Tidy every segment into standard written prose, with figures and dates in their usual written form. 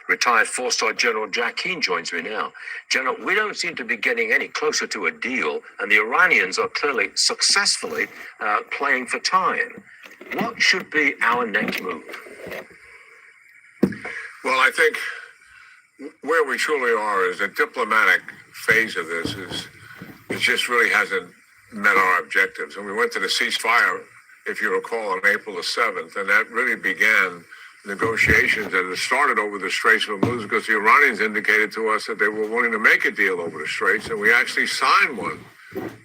Retired four-star General Jack Keane joins me now. General, we don't seem to be getting any closer to a deal, and the Iranians are clearly successfully playing for time. What should be our next move? Well, I think where we truly are is the diplomatic phase of this it just really hasn't met our objectives. And we went to the ceasefire, if you recall, on April the 7th, and that really began negotiations that had started over the Straits of Hormuz because the Iranians indicated to us that they were willing to make a deal over the Straits, and we actually signed one,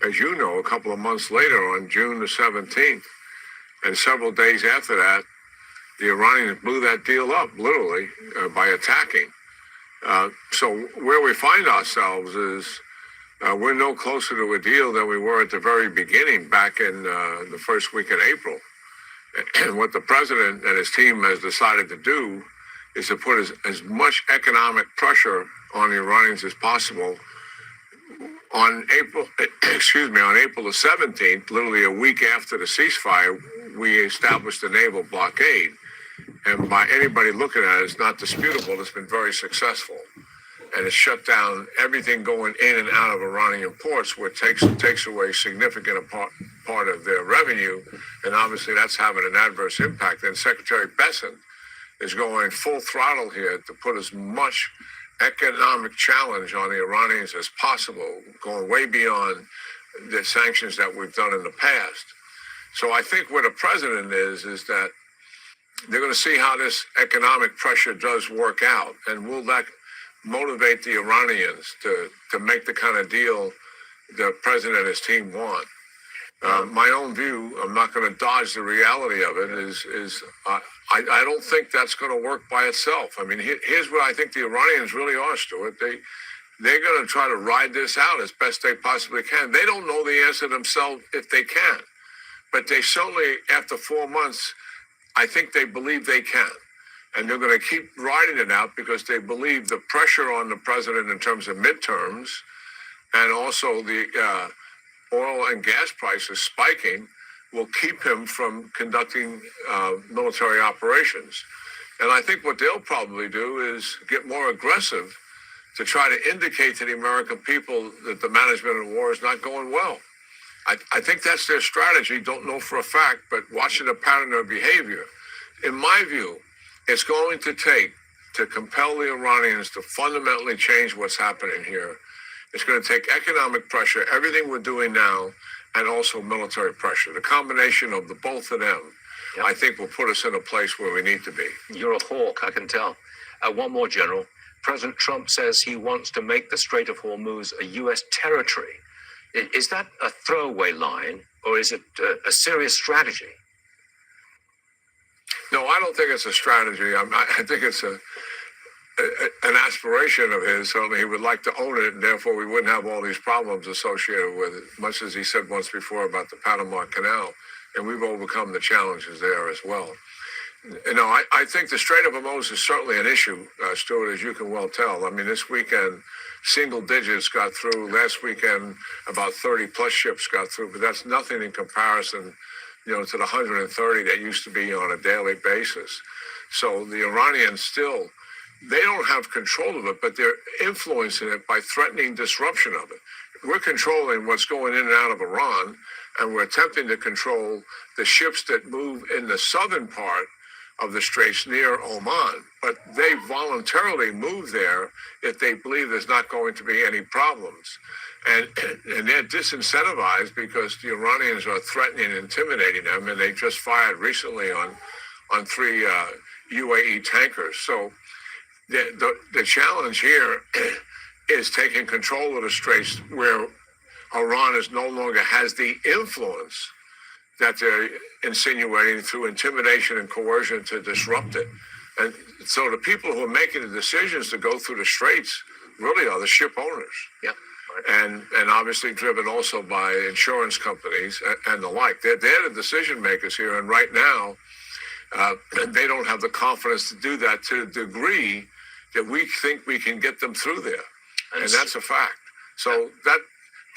as you know, a couple of months later on June the 17th. And several days after that, the Iranians blew that deal up, literally, by attacking. So where we find ourselves is we're no closer to a deal than we were at the very beginning, back in the first week in April. And what the president and his team has decided to do is to put as much economic pressure on the Iranians as possible. On April the 17th, literally a week after the ceasefire, we established a naval blockade. And by anybody looking at it, it's not disputable. It's been very successful. And it's shut down everything going in and out of Iranian ports, where it takes away a significant part of their revenue. And obviously that's having an adverse impact. And Secretary Besant is going full throttle here to put as much economic challenge on the Iranians as possible, going way beyond the sanctions that we've done in the past. So I think where the president is that they're going to see how this economic pressure does work out, and will that motivate the Iranians to make the kind of deal the president and his team want. My own view, I'm not going to dodge the reality of it, is I don't think that's going to work by itself. I mean, here's what I think the Iranians really are, Stuart. They're going to try to ride this out as best they possibly can. They don't know the answer themselves if they can, but they certainly, after 4 months, I think they believe they can. And they're going to keep riding it out because they believe the pressure on the president in terms of midterms, and also the oil and gas prices spiking, will keep him from conducting military operations. And I think what they'll probably do is get more aggressive to try to indicate to the American people that the management of the war is not going well. I think that's their strategy. Don't know for a fact, but watching the pattern of behavior, in my view, it's going to take to compel the Iranians to fundamentally change what's happening here. It's going to take economic pressure, everything we're doing now, and also military pressure. The combination of the both of them, yep, I think will put us in a place where we need to be. You're a hawk, I can tell. One more, General. President Trump says he wants to make the Strait of Hormuz a U.S. territory. Is that a throwaway line, or is it a serious strategy? No, I don't think it's a strategy. I think it's an aspiration of his. Certainly he would like to own it, and therefore we wouldn't have all these problems associated with it, much as he said once before about the Panama Canal. And we've overcome the challenges there as well. You know, I think the Strait of Hormuz is certainly an issue, Stuart, as you can well tell. I mean, this weekend, single digits got through. Last weekend, about 30 plus ships got through, but that's nothing in comparison, you know, to the 130 that used to be on a daily basis. So the Iranians still, they don't have control of it, but they're influencing it by threatening disruption of it. We're controlling what's going in and out of Iran, and we're attempting to control the ships that move in the southern part of the Straits near Oman. But they voluntarily move there if they believe there's not going to be any problems. And they're disincentivized because the Iranians are threatening and intimidating them, and they just fired recently on 3 UAE tankers. So the challenge here is taking control of the Straits, where Iran is no longer has the influence that they're insinuating through intimidation and coercion to disrupt it. And so the people who are making the decisions to go through the Straits really are the ship owners. Yeah. And obviously driven also by insurance companies and the like. They're the decision makers here. And right now, they don't have the confidence to do that to the degree that we think we can get them through there. And that's a fact. So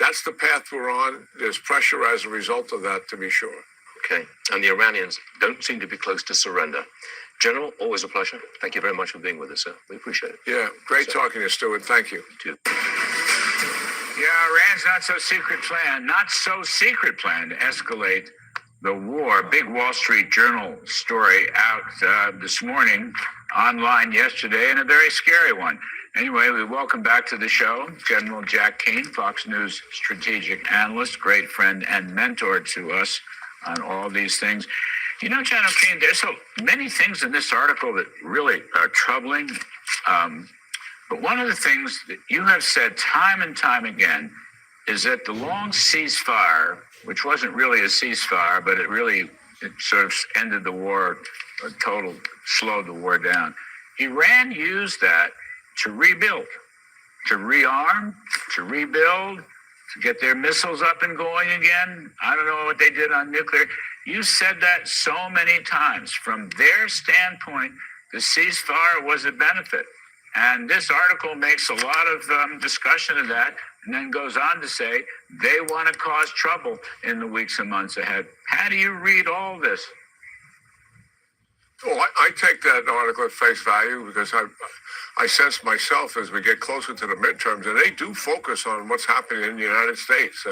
that's the path we're on. There's pressure as a result of that, to be sure. Okay. And the Iranians don't seem to be close to surrender. General, always a pleasure. Thank you very much for being with us, sir. We appreciate it. Yeah, great talking to you, Stuart. Thank you. You too. Yeah, Iran's not so secret plan to escalate the war. Big Wall Street Journal story out this morning, online yesterday, and a very scary one. Anyway, we welcome back to the show General Jack Keane, Fox News strategic analyst, great friend and mentor to us on all these things. You know, General Keane, there's so many things in this article that really are troubling. But one of the things that you have said time and time again is that the long ceasefire, which wasn't really a ceasefire, but it sort of ended the war, slowed the war down. Iran used that to rebuild, to rearm, to rebuild, to get their missiles up and going again. I don't know what they did on nuclear. You said that so many times. From their standpoint, the ceasefire was a benefit. And this article makes a lot of discussion of that, and then goes on to say they want to cause trouble in the weeks and months ahead. How do you read all this? Well, I take that article at face value because I sense myself as we get closer to the midterms, and they do focus on what's happening in the United States.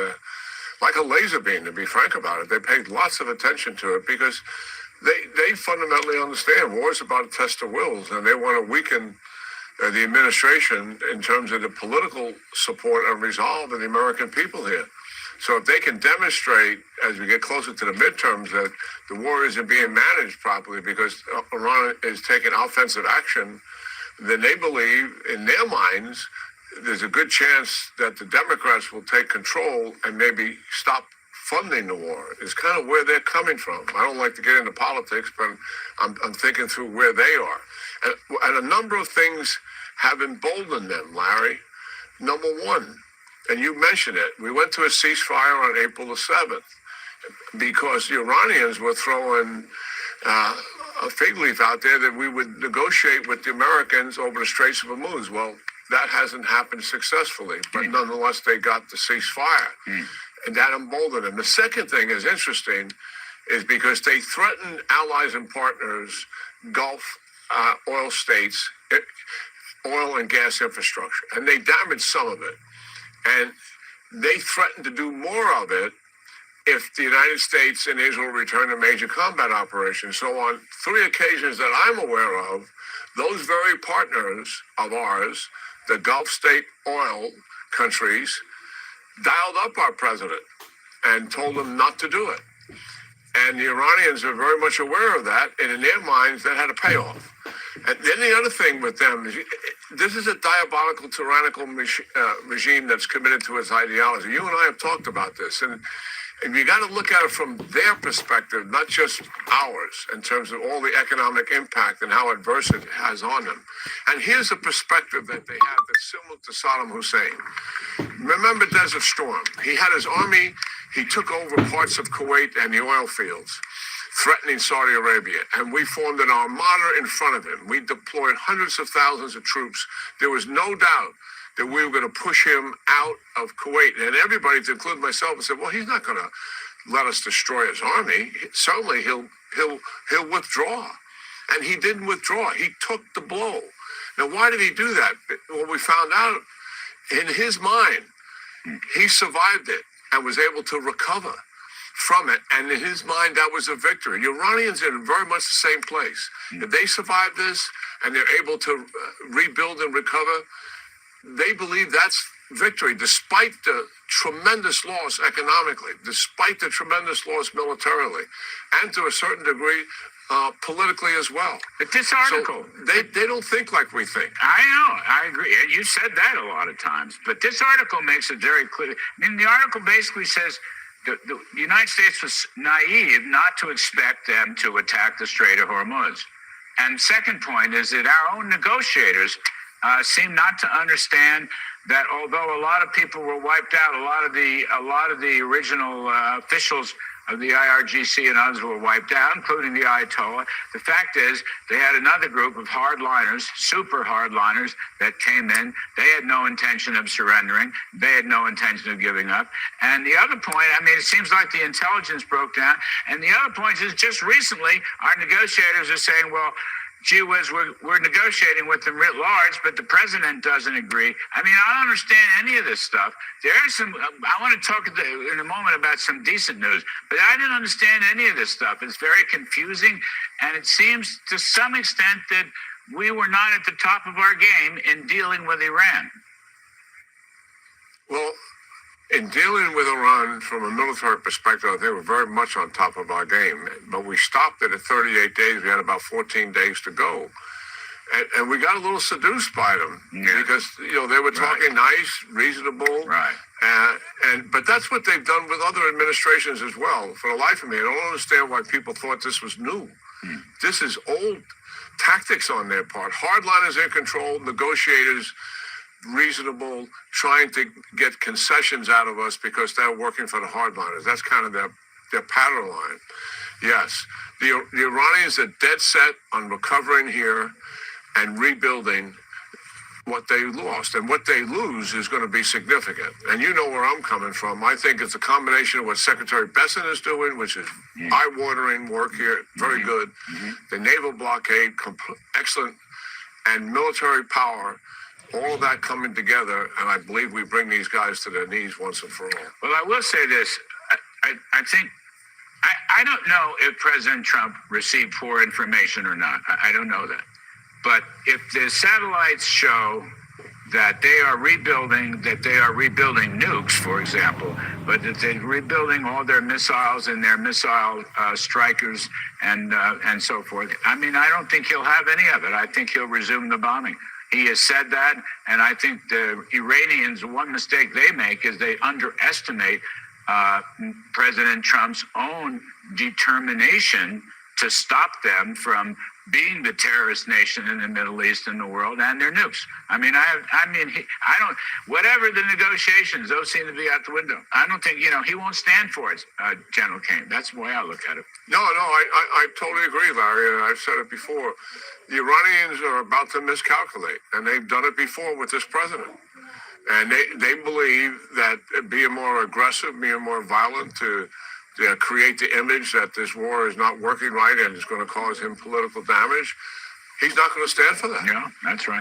Like a laser beam, to be frank about it. They paid lots of attention to it because they fundamentally understand war is about a test of wills, and they want to weaken the administration in terms of the political support and resolve of the American people here. So if they can demonstrate, as we get closer to the midterms, that the war isn't being managed properly because Iran is taking offensive action, then they believe in their minds there's a good chance that the Democrats will take control and maybe stop funding the war. Is kind of where they're coming from. I don't like to get into politics, but I'm thinking through where they are. And a number of things have emboldened them, Larry. Number one, and you mentioned it, we went to a ceasefire on April the 7th because the Iranians were throwing a fig leaf out there that we would negotiate with the Americans over the Straits of Hormuz. Well, that hasn't happened successfully, but nonetheless, they got the ceasefire. And that emboldened them. The second thing is interesting is because they threatened allies and partners, Gulf oil states, oil and gas infrastructure, and they damaged some of it. And they threatened to do more of it if the United States and Israel return to major combat operations. So on 3 occasions that I'm aware of, those very partners of ours, the Gulf state oil countries, dialed up our president and told him not to do it. And the Iranians are very much aware of that, and in their minds, that had a payoff. And then the other thing with them is this is a diabolical, tyrannical regime that's committed to its ideology. You and I have talked about this, and you got to look at it from their perspective, not just ours, in terms of all the economic impact and how adverse it has on them. And here's a perspective that they have that's similar to Saddam Hussein. Remember Desert Storm? He had his army, he took over parts of Kuwait and the oil fields, threatening Saudi Arabia. And we formed an armada in front of him. We deployed hundreds of thousands of troops. There was no doubt that we were going to push him out of Kuwait. And everybody, including myself, said, well, he's not going to let us destroy his army. Certainly he'll withdraw. And he didn't withdraw. He took the blow. Now, why did he do that? Well, we found out in his mind, he survived it and was able to recover from it. And in his mind, that was a victory. The Iranians are in very much the same place. If they survive this and they're able to rebuild and recover, they believe that's victory, despite the tremendous loss economically, despite the tremendous loss militarily, and to a certain degree, politically as well. But this article, so they don't think like we think. I know, I agree. You said that a lot of times, but this article makes it very clear. I mean, the article basically says the United States was naive not to expect them to attack the Strait of Hormuz. And second point is that our own negotiators seem not to understand that although a lot of people were wiped out, a lot of the original officials of the IRGC and others were wiped out, including the Ayatollah. The fact is, they had another group of hardliners, super hardliners, that came in. They had no intention of surrendering. They had no intention of giving up. And the other point, I mean, it seems like the intelligence broke down. And the other point is, just recently, our negotiators are saying, well, gee whiz, we're negotiating with them writ large, but the president doesn't agree. I mean, I don't understand any of this stuff. There's some, I want to talk in a moment about some decent news, but I didn't understand any of this stuff. It's very confusing, and it seems to some extent that we were not at the top of our game in dealing with Iran. Well, in dealing with Iran from a military perspective, I think we're very much on top of our game. But we stopped it at 38 days. We had about 14 days to go. And we got a little seduced by them because, they were talking nice, reasonable. Right. But that's what they've done with other administrations as well. For the life of me, I don't understand why people thought this was new. This is old tactics on their part. Hardliners in control, negotiators reasonable, trying to get concessions out of us because they're working for the hardliners. That's kind of their pattern line. Yes, the Iranians are dead set on recovering here and rebuilding what they lost. And what they lose is going to be significant. And you know where I'm coming from. I think it's a combination of what Secretary Besson is doing, which is eye-watering work here, very good. The naval blockade, excellent, and military power, all of that coming together, and I believe we bring these guys to their knees once and for all. Well, I will say this. I think, I don't know if President Trump received poor information or not. I don't know that. But if the satellites show that they are rebuilding nukes, for example, but that they're rebuilding all their missiles and their missile strikers and so forth, I mean, I don't think he'll have any of it. I think he'll resume the bombing. He has said that, and I think the Iranians, one mistake they make is they underestimate President Trump's own determination to stop them from being the terrorist nation in the Middle East and the world and their nukes. I mean, whatever the negotiations, those seem to be out the window. I don't think, he won't stand for it, General Keane. That's the way I look at it. No, I totally agree, Larry, and I've said it before. The Iranians are about to miscalculate, and they've done it before with this president. And they believe that being more aggressive, being more violent to create the image that this war is not working right and is going to cause him political damage, he's not going to stand for that. Yeah, that's right.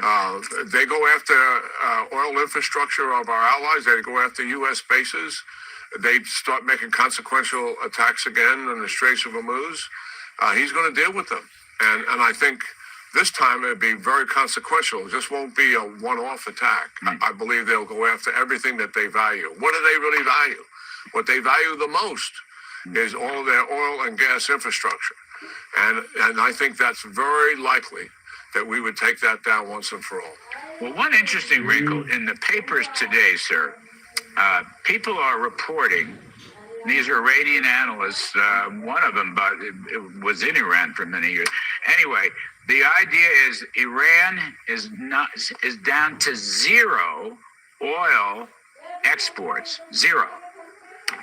They go after oil infrastructure of our allies. They go after U.S. bases. They start making consequential attacks again in the Straits of Hormuz. He's going to deal with them. And I think this time it'll be very consequential. It just won't be a one-off attack. I believe they'll go after everything that they value. What do they really value? What they value the most is all their oil and gas infrastructure. And I think that's very likely that we would take that down once and for all. Well, one interesting wrinkle in the papers today, sir, people are reporting, these are Iranian analysts, one of them but it was in Iran for many years. Anyway, the idea is Iran is down to zero oil exports, zero.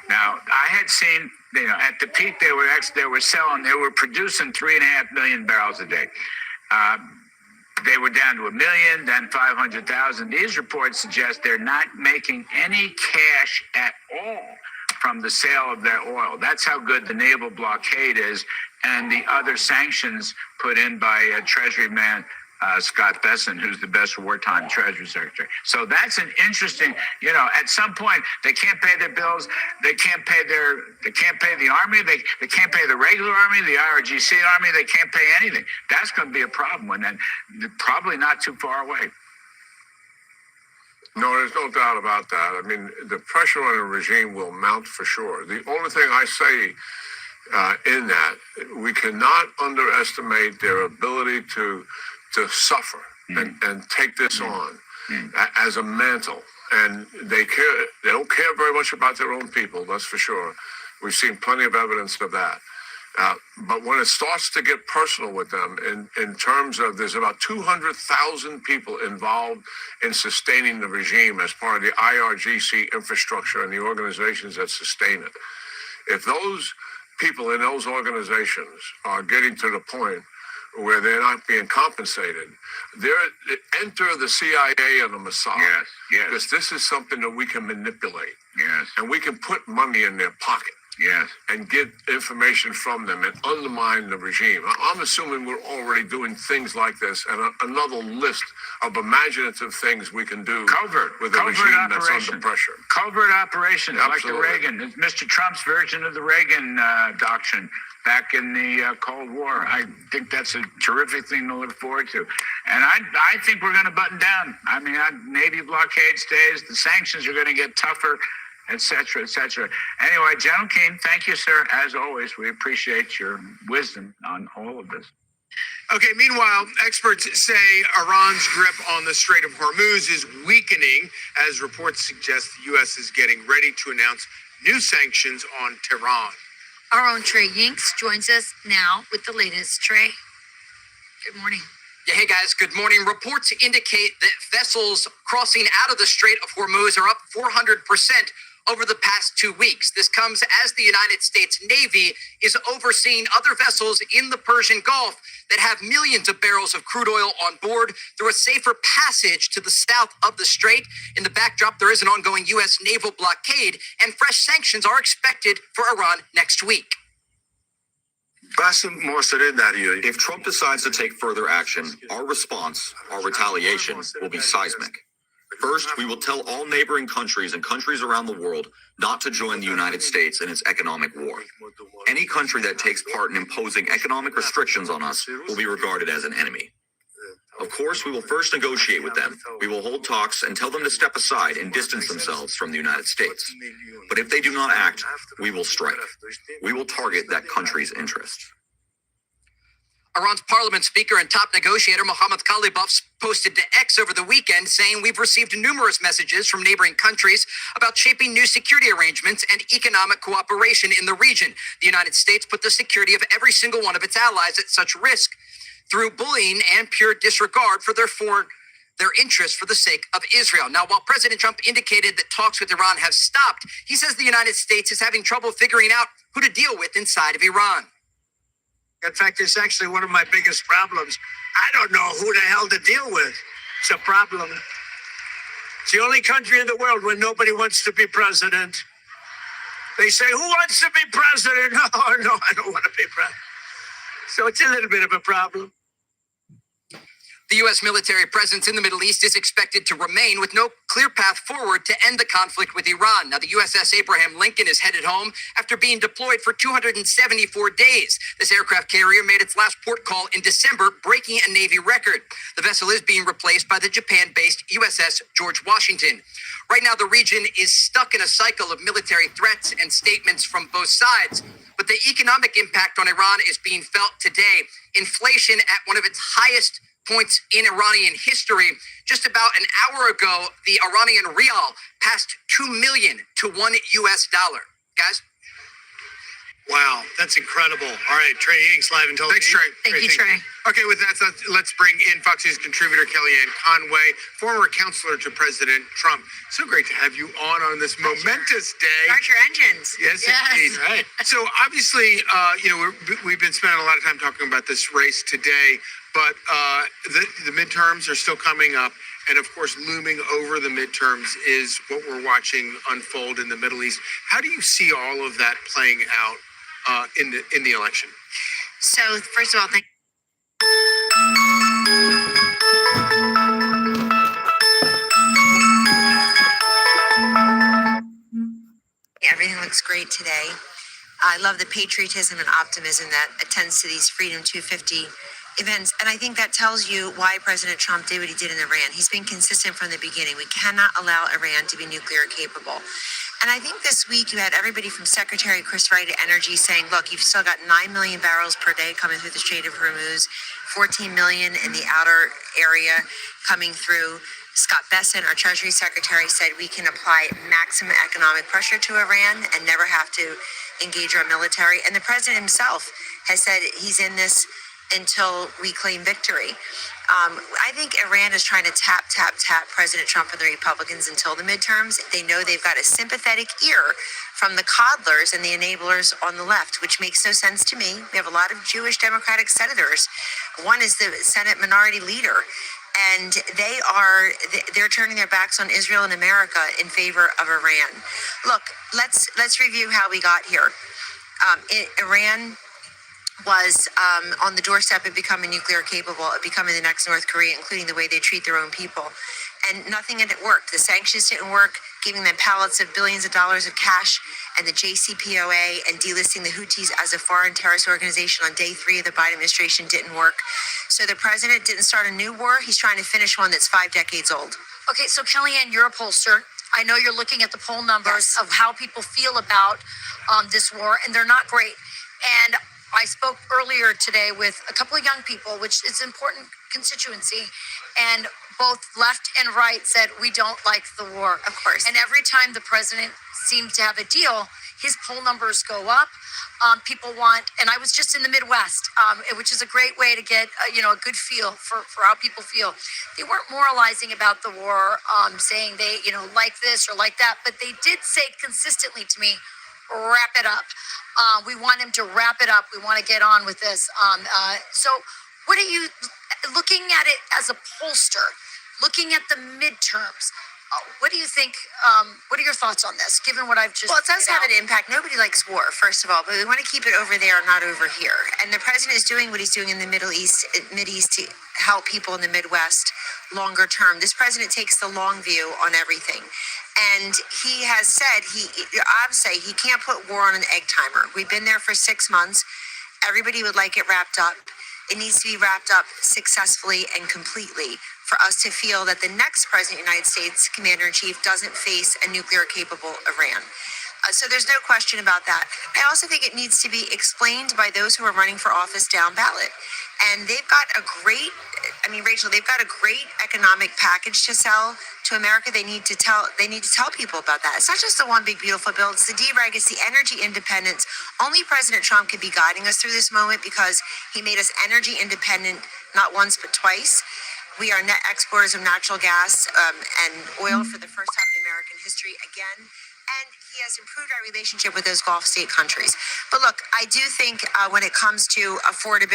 Now, I had seen, at the peak they were producing 3.5 million barrels a day. They were down to 1 million, then 500,000. These reports suggest they're not making any cash at all from the sale of their oil. That's how good the naval blockade is, and the other sanctions put in by Treasury man Scott Bessent, who's the best wartime Treasury Secretary. So that's an interesting, at some point they can't pay their bills, they can't pay the army, they can't pay the regular army, the IRGC army, they can't pay anything. That's going to be a problem when then probably not too far away. No, there's no doubt about that. I mean, the pressure on the regime will mount for sure. The only thing I say in that, we cannot underestimate their ability to suffer and take this on as a mantle. And they don't care very much about their own people, that's for sure. We've seen plenty of evidence of that. But when it starts to get personal with them, in terms of there's about 200,000 people involved in sustaining the regime as part of the IRGC infrastructure and the organizations that sustain it. If those people in those organizations are getting to the point where they're not being compensated, enter the CIA and the Mossad. Yes, yes. Because this is something that we can manipulate. Yes, And we can put money in their pocket yes. and get information from them and undermine the regime. I'm assuming we're already doing things like this, and another list of imaginative things we can do with a regime that's under pressure. Covert operations Absolutely. like the Reagan, Mr. Trump's version of the Reagan doctrine back in the Cold War. I think that's a terrific thing to look forward to. And I think we're going to button down. I mean, Navy blockade stays, the sanctions are going to get tougher, et cetera, et cetera. Anyway, General Keane, thank you, sir. As always, we appreciate your wisdom on all of this. Okay, meanwhile, experts say Iran's grip on the Strait of Hormuz is weakening as reports suggest the U.S. is getting ready to announce new sanctions on Tehran. Our own Trey Yingst joins us now with the latest. Trey, good morning. Yeah, hey guys, good morning. Reports indicate that vessels crossing out of the Strait of Hormuz are up 400% over the past 2 weeks. This comes as the United States Navy is overseeing other vessels in the Persian Gulf that have millions of barrels of crude oil on board through a safer passage to the south of the strait. In the backdrop, there is an ongoing U.S. naval blockade, and fresh sanctions are expected for Iran next week. If Trump decides to take further action, our response, our retaliation, will be seismic. First, we will tell all neighboring countries and countries around the world not to join the United States in its economic war. Any country that takes part in imposing economic restrictions on us will be regarded as an enemy. Of course, we will first negotiate with them. We will hold talks and tell them to step aside and distance themselves from the United States. But if they do not act, we will strike. We will target that country's interests. Iran's parliament speaker and top negotiator Mohammad Khalibaf posted to X over the weekend saying we've received numerous messages from neighboring countries about shaping new security arrangements and economic cooperation in the region. The United States put the security of every single one of its allies at such risk through bullying and pure disregard for their interests for the sake of Israel. Now, while President Trump indicated that talks with Iran have stopped, he says the United States is having trouble figuring out who to deal with inside of Iran. In fact, it's actually one of my biggest problems. I don't know who the hell to deal with. It's a problem. It's the only country in the world where nobody wants to be president. They say, who wants to be president? Oh, no, I don't want to be president. So it's a little bit of a problem. The U.S. military presence in the Middle East is expected to remain with no clear path forward to end the conflict with Iran. Now, the USS Abraham Lincoln is headed home after being deployed for 274 days. This aircraft carrier made its last port call in December, breaking a Navy record. The vessel is being replaced by the Japan-based USS George Washington. Right now, the region is stuck in a cycle of military threats and statements from both sides. But the economic impact on Iran is being felt today. Inflation at one of its highest points in Iranian history. Just about an hour ago, the Iranian rial passed 2 million to $1 US. Guys? Wow, that's incredible. All right, Trey Yingst live in Tel Aviv. Thanks, Trey. Thank you, Trey. Okay, with that, let's bring in Foxi's contributor, Kellyanne Conway, former counselor to President Trump. So great to have you on this momentous day. Start your engines. Yes, indeed. Right. So obviously, we've been spending a lot of time talking about this race today, but the midterms are still coming up. And of course, looming over the midterms is what we're watching unfold in the Middle East. How do you see all of that playing out in the election? So, first of all, everything looks great today. I love the patriotism and optimism that attends to these Freedom 250 events. And I think that tells you why President Trump did what he did in Iran. He's been consistent from the beginning. We cannot allow Iran to be nuclear capable. And I think this week you had everybody from Secretary Chris Wright at Energy saying, look, you've still got 9 million barrels per day coming through the Strait of Hormuz, 14 million in the outer area coming through. Scott Bessent, our Treasury Secretary, said we can apply maximum economic pressure to Iran and never have to engage our military. And the president himself has said he's in this until we claim victory. I think Iran is trying to tap President Trump and the Republicans until the midterms. They know they've got a sympathetic ear from the coddlers and the enablers on the left, which makes no sense to me. We have a lot of Jewish Democratic senators. One is the Senate Minority Leader. And they're turning their backs on Israel and America in favor of Iran. Look, let's review how we got here. Iran was on the doorstep of becoming nuclear capable, of becoming the next North Korea, including the way they treat their own people. And nothing had worked. The sanctions didn't work, giving them pallets of billions of dollars of cash, and the JCPOA and delisting the Houthis as a foreign terrorist organization on day 3 of the Biden administration didn't work. So the president didn't start a new war. He's trying to finish one that's 5 decades old. Okay, so Kellyanne, you're a pollster. I know you're looking at the poll numbers of how people feel about this war, and they're not great. And I spoke earlier today with a couple of young people, which is an important constituency, and both left and right said, we don't like the war. Of course. And every time the president seems to have a deal, his poll numbers go up. People want, and I was just in the Midwest, which is a great way to get, a good feel for how people feel. They weren't moralizing about the war, saying they, like this or like that, but they did say consistently to me, wrap it up. We want him to wrap it up. We want to get on with this. So what are you, looking at it as a pollster, looking at the midterms, what do you think, what are your thoughts on this, given what I've just... Well, it does have an impact. Nobody likes war, first of all, but we want to keep it over there, not over here. And the president is doing what he's doing in the Mideast to help people in the Midwest longer term. This president takes the long view on everything. And he has said, I'd say he can't put war on an egg timer. We've been there for 6 months. Everybody would like it wrapped up. It needs to be wrapped up successfully and completely for us to feel that the next president of the United States, commander-in-chief, doesn't face a nuclear-capable Iran. So there's no question about that. I also think it needs to be explained by those who are running for office down ballot. And they've got Rachel, they've got a great economic package to sell to America. They need to tell people about that. It's not just the one big beautiful bill. It's the DREG, it's the energy independence. Only President Trump could be guiding us through this moment because he made us energy independent not once but twice. We are net exporters of natural gas and oil for the first time in American history again. And he has improved our relationship with those Gulf state countries. But look, I do think when it comes to affordability,